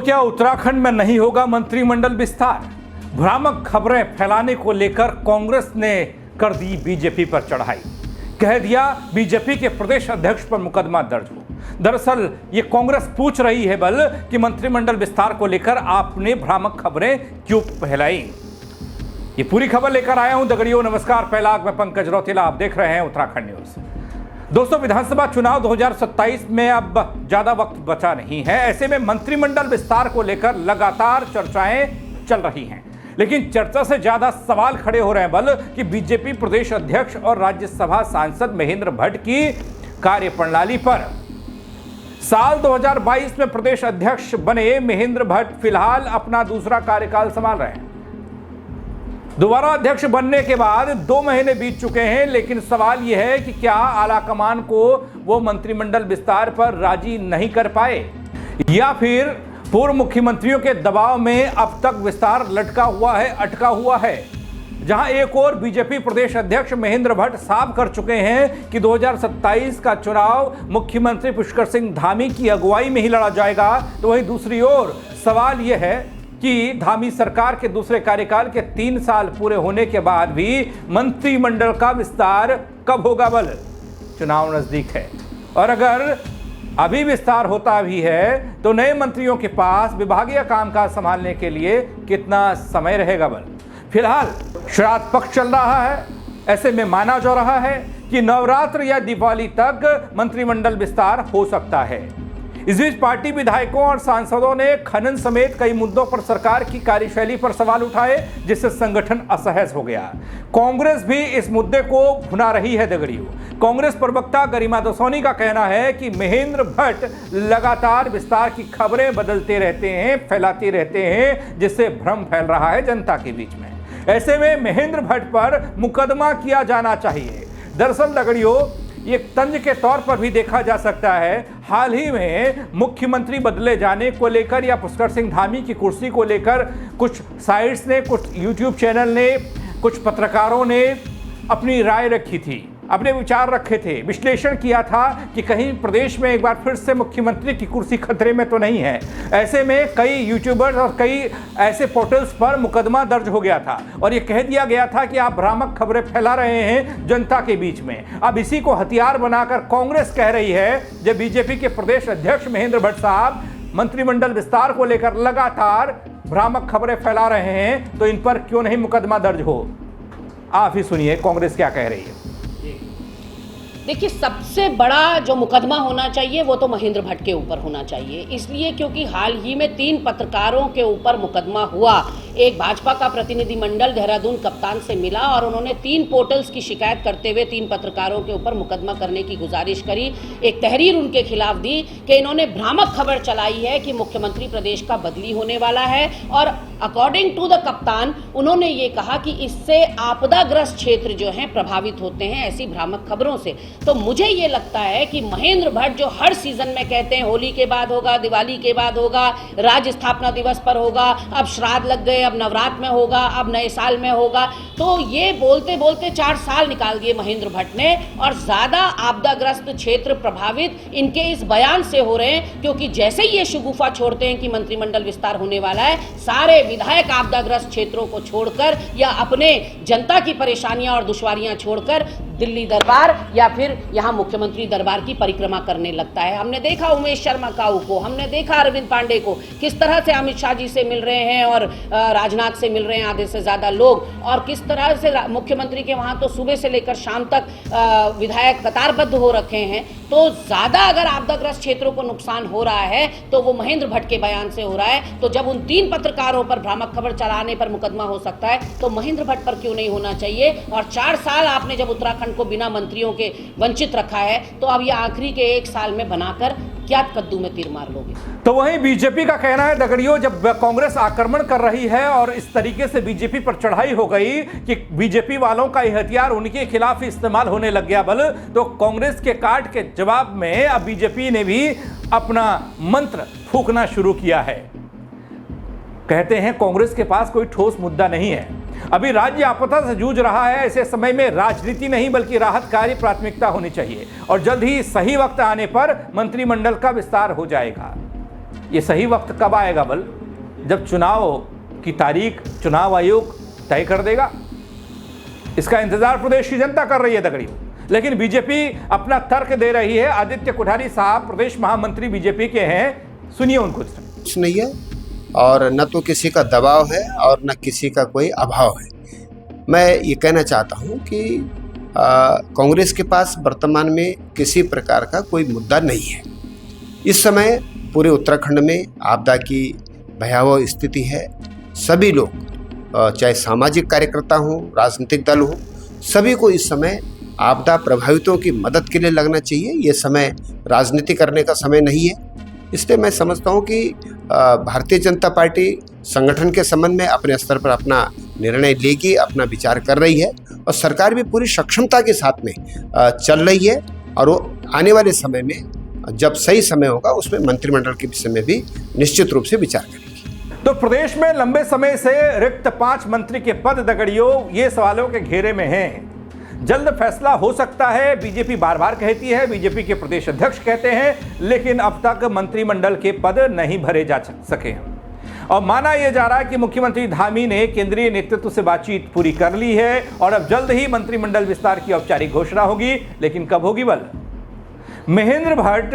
क्या उत्तराखंड में नहीं होगा मंत्रिमंडल विस्तार? भ्रामक खबरें फैलाने को लेकर कांग्रेस ने कर दी बीजेपी पर चढ़ाई। कह दिया बीजेपी के प्रदेश अध्यक्ष पर मुकदमा दर्ज हो। दरअसल ये कांग्रेस पूछ रही है बल कि मंत्रिमंडल विस्तार को लेकर आपने भ्रामक खबरें क्यों फैलाई। ये पूरी खबर लेकर आया हूं दगड़ियों। नमस्कार, पहला मैं पंकज रौतेला, आप देख रहे हैं उत्तराखंड न्यूज। दोस्तों, विधानसभा चुनाव 2027 में अब ज्यादा वक्त बचा नहीं है। ऐसे में मंत्रिमंडल विस्तार को लेकर लगातार चर्चाएं चल रही हैं, लेकिन चर्चा से ज्यादा सवाल खड़े हो रहे हैं बल कि बीजेपी प्रदेश अध्यक्ष और राज्यसभा सांसद महेंद्र भट्ट की कार्यप्रणाली पर। साल 2022 में प्रदेश अध्यक्ष बने महेंद्र भट्ट फिलहाल अपना दूसरा कार्यकाल संभाल रहे हैं। दोबारा अध्यक्ष बनने के बाद 2 महीने बीत चुके हैं, लेकिन सवाल यह है कि क्या आलाकमान को वो मंत्रिमंडल विस्तार पर राजी नहीं कर पाए, या फिर पूर्व मुख्यमंत्रियों के दबाव में अब तक विस्तार लटका हुआ है, अटका हुआ है। जहां एक और बीजेपी प्रदेश अध्यक्ष महेंद्र भट्ट साफ कर चुके हैं कि 2027 का चुनाव मुख्यमंत्री पुष्कर सिंह धामी की अगुवाई में ही लड़ा जाएगा, तो वहीं दूसरी ओर सवाल यह है कि धामी सरकार के दूसरे कार्यकाल के 3 साल पूरे होने के बाद भी मंत्रिमंडल का विस्तार कब होगा बल? चुनाव नजदीक है, और अगर अभी विस्तार होता भी है तो नए मंत्रियों के पास विभागीय कामकाज संभालने के लिए कितना समय रहेगा बल? फिलहाल श्राद्ध पक्ष चल रहा है। ऐसे में माना जा रहा है कि नवरात्र या दिवाली तक मंत्रिमंडल विस्तार हो सकता है। इस बीच पार्टी विधायकों और सांसदों ने खनन समेत कई मुद्दों पर सरकार की कार्यशैली पर सवाल उठाए, जिससे संगठन असहज हो गया। कांग्रेस भी इस मुद्दे को भुना रही है दगड़ियों। कांग्रेस प्रवक्ता गरिमा दसौनी का कहना है कि महेंद्र भट्ट लगातार विस्तार की खबरें बदलते रहते हैं, फैलाते रहते हैं, जिससे भ्रम फैल रहा है जनता के बीच में। ऐसे में महेंद्र भट्ट पर मुकदमा किया जाना चाहिए। दरअसल दगड़ियों, ये तंज के तौर पर भी देखा जा सकता है। हाल ही में मुख्यमंत्री बदले जाने को लेकर या पुष्कर सिंह धामी की कुर्सी को लेकर कुछ साइट्स ने, कुछ यूट्यूब चैनल ने, कुछ पत्रकारों ने अपनी राय रखी थी, अपने विचार रखे थे, विश्लेषण किया था कि कहीं प्रदेश में एक बार फिर से मुख्यमंत्री की कुर्सी खतरे में तो नहीं है। ऐसे में कई यूट्यूबर्स और कई ऐसे पोर्टल्स पर मुकदमा दर्ज हो गया था और ये कह दिया गया था कि आप भ्रामक खबरें फैला रहे हैं जनता के बीच में। अब इसी को हथियार बनाकर कांग्रेस कह रही है, जब बीजेपी के प्रदेश अध्यक्ष महेंद्र भट्ट साहब मंत्रिमंडल विस्तार को लेकर लगातार भ्रामक खबरें फैला रहे हैं, तो इन पर क्यों नहीं मुकदमा दर्ज हो? आप ही सुनिए कांग्रेस क्या कह रही है। देखिए, सबसे बड़ा जो मुकदमा होना चाहिए वो तो महेंद्र भट्ट के ऊपर होना चाहिए, इसलिए क्योंकि हाल ही में 3 पत्रकारों के ऊपर मुकदमा हुआ। एक भाजपा का प्रतिनिधिमंडल देहरादून कप्तान से मिला और उन्होंने 3 पोर्टल्स की शिकायत करते हुए 3 पत्रकारों के ऊपर मुकदमा करने की गुजारिश करी। एक तहरीर उनके खिलाफ दी कि इन्होंने भ्रामक खबर चलाई है कि मुख्यमंत्री प्रदेश का बदली होने वाला है, और अकॉर्डिंग टू द कप्तान उन्होंने ये कहा कि इससे आपदाग्रस्त क्षेत्र जो हैं प्रभावित होते हैं ऐसी भ्रामक खबरों से। तो मुझे ये लगता है कि महेंद्र भट्ट जो हर सीजन में कहते हैं होली के बाद होगा, दिवाली के बाद होगा, राज्य स्थापना दिवस पर होगा, अब श्राद्ध लग गए, अब नवरात्र में होगा, अब नए साल में होगा, तो ये बोलते बोलते 4 साल निकाल दिए महेंद्र भट्ट ने। और ज्यादा आपदाग्रस्त क्षेत्र प्रभावित इनके इस बयान से हो रहे हैं, क्योंकि जैसे ही ये शगुफा छोड़ते हैं कि मंत्रिमंडल विस्तार होने वाला है, सारे विधायक आपदाग्रस्त क्षेत्रों को छोड़कर या अपने जनता की परेशानियां और दुश्वारियां छोड़कर दिल्ली दरबार या फिर यहाँ मुख्यमंत्री दरबार की परिक्रमा करने लगता है। हमने देखा उमेश शर्मा काऊ को, हमने देखा अरविंद पांडे को, किस तरह से अमित शाह जी से मिल रहे हैं और राजनाथ से मिल रहे हैं आधे से ज्यादा लोग, और किस तरह से मुख्यमंत्री के वहां तो सुबह से लेकर शाम तक विधायक कतारबद्ध हो रखे हैं। तो ज्यादा अगर आपदाग्रस्त क्षेत्रों को नुकसान हो रहा है तो वो महेंद्र भट्ट के बयान से हो रहा है। तो जब उन 3 पत्रकारों पर भ्रामक खबर चलाने पर मुकदमा हो सकता है, तो महेंद्र भट्ट पर क्यों नहीं होना चाहिए? और 4 साल आपने जब उत्तराखंड को बिना मंत्रियों के वंचित रखा है, तो अब ये आखिरी के 1 साल में बनाकर क्या कद्दू में तीर मार लोगे? तो वहीं बीजेपी का कहना है दगड़ियों, जब कांग्रेस आक्रमण कर रही है और इस तरीके से बीजेपी पर चढ़ाई हो गई कि बीजेपी वालों का यह हथियार उनके खिलाफ इस्तेमाल होने लग गया बल, तो कांग्रेस के काट के जवाब में अब बीजेपी ने भी अपना मंत्र फूंकना शुरू किया है। कहते हैं कांग्रेस के पास कोई ठोस मुद्दा नहीं है, अभी राज्य आपदा से जूझ रहा है। ऐसे समय में राजनीति नहीं बल्कि राहत कार्य प्राथमिकता होनी चाहिए और जल्द ही सही वक्त आने पर मंत्रिमंडल का विस्तार हो जाएगा। ये सही वक्त कब आएगा बल? जब चुनाव की तारीख चुनाव आयोग तय कर देगा। इसका इंतजार प्रदेश की जनता कर रही है दगड़ियों। लेकिन बीजेपी अपना तर्क दे रही है। आदित्य कोठारी साहब प्रदेश महामंत्री बीजेपी के हैं, सुनिए उनको। कुछ नहीं है और न तो किसी का दबाव है और न किसी का कोई अभाव है। मैं ये कहना चाहता हूँ कि कांग्रेस के पास वर्तमान में किसी प्रकार का कोई मुद्दा नहीं है। इस समय पूरे उत्तराखंड में आपदा की भयावह स्थिति है। सभी लोग, चाहे सामाजिक कार्यकर्ता हों, राजनीतिक दल हो, सभी को इस समय आपदा प्रभावितों की मदद के लिए लगना चाहिए। ये समय राजनीति करने का समय नहीं है। इसलिए मैं समझता हूँ कि भारतीय जनता पार्टी संगठन के संबंध में अपने स्तर पर अपना निर्णय लेगी, अपना विचार कर रही है और सरकार भी पूरी सक्षमता के साथ में चल रही है। और वो आने वाले समय में जब सही समय होगा उसमें मंत्रिमंडल के विषय में भी निश्चित रूप से विचार करेगी। तो प्रदेश में लंबे समय से रिक्त 5 मंत्री के पद दगड़ियों ये सवालों के घेरे में हैं। जल्द फैसला हो सकता है, बीजेपी बार बार कहती है, बीजेपी के प्रदेश अध्यक्ष कहते हैं, लेकिन अब तक मंत्रिमंडल के पद नहीं भरे जा सके हैं। और माना यह जा रहा है कि मुख्यमंत्री धामी ने केंद्रीय नेतृत्व से बातचीत पूरी कर ली है और अब जल्द ही मंत्रिमंडल विस्तार की औपचारिक घोषणा होगी। लेकिन कब होगी बल? महेंद्र भट्ट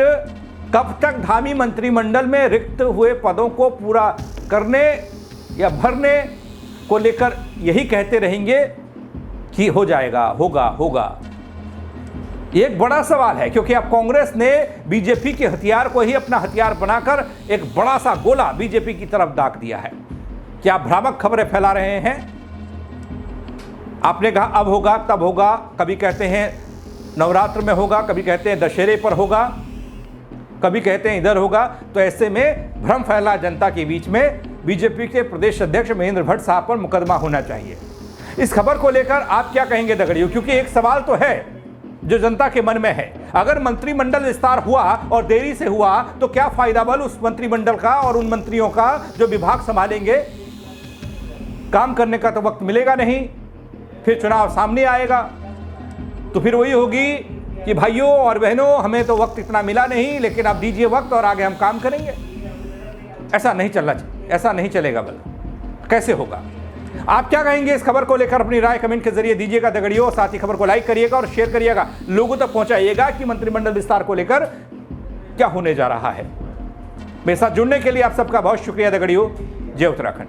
कब तक धामी मंत्रिमंडल में रिक्त हुए पदों को पूरा करने या भरने को लेकर यही कहते रहेंगे कि हो जाएगा, होगा। ये एक बड़ा सवाल है, क्योंकि अब कांग्रेस ने बीजेपी के हथियार को ही अपना हथियार बनाकर एक बड़ा सा गोला बीजेपी की तरफ दाग दिया है। क्या भ्रामक खबरें फैला रहे हैं? आपने कहा अब होगा, तब होगा, कभी कहते हैं नवरात्र में होगा, कभी कहते हैं दशहरे पर होगा, कभी कहते हैं इधर होगा। तो ऐसे में भ्रम फैला जनता के बीच में बीजेपी के प्रदेश अध्यक्ष महेंद्र भट्ट साहब पर मुकदमा होना चाहिए। इस खबर को लेकर आप क्या कहेंगे दगड़ियों? क्योंकि एक सवाल तो है जो जनता के मन में है, अगर मंत्रिमंडल विस्तार हुआ और देरी से हुआ तो क्या फायदा बल उस मंत्रिमंडल का और उन मंत्रियों का जो विभाग संभालेंगे? काम करने का तो वक्त मिलेगा नहीं, फिर चुनाव सामने आएगा तो फिर वही होगी कि भाइयों और बहनों हमें तो वक्त इतना मिला नहीं, लेकिन आप दीजिए वक्त और आगे हम काम करेंगे। ऐसा नहीं चलना चाहिए, ऐसा नहीं चलेगा बल। कैसे होगा? आप क्या कहेंगे इस खबर को लेकर? अपनी राय कमेंट के जरिए दीजिएगा दगड़ियों। साथ ही खबर को लाइक करिएगा और शेयर करिएगा, लोगों तक पहुंचाइएगा कि मंत्रिमंडल विस्तार को लेकर क्या होने जा रहा है। मेरे साथ जुड़ने के लिए आप सबका बहुत शुक्रिया दगड़ियों। जय उत्तराखंड।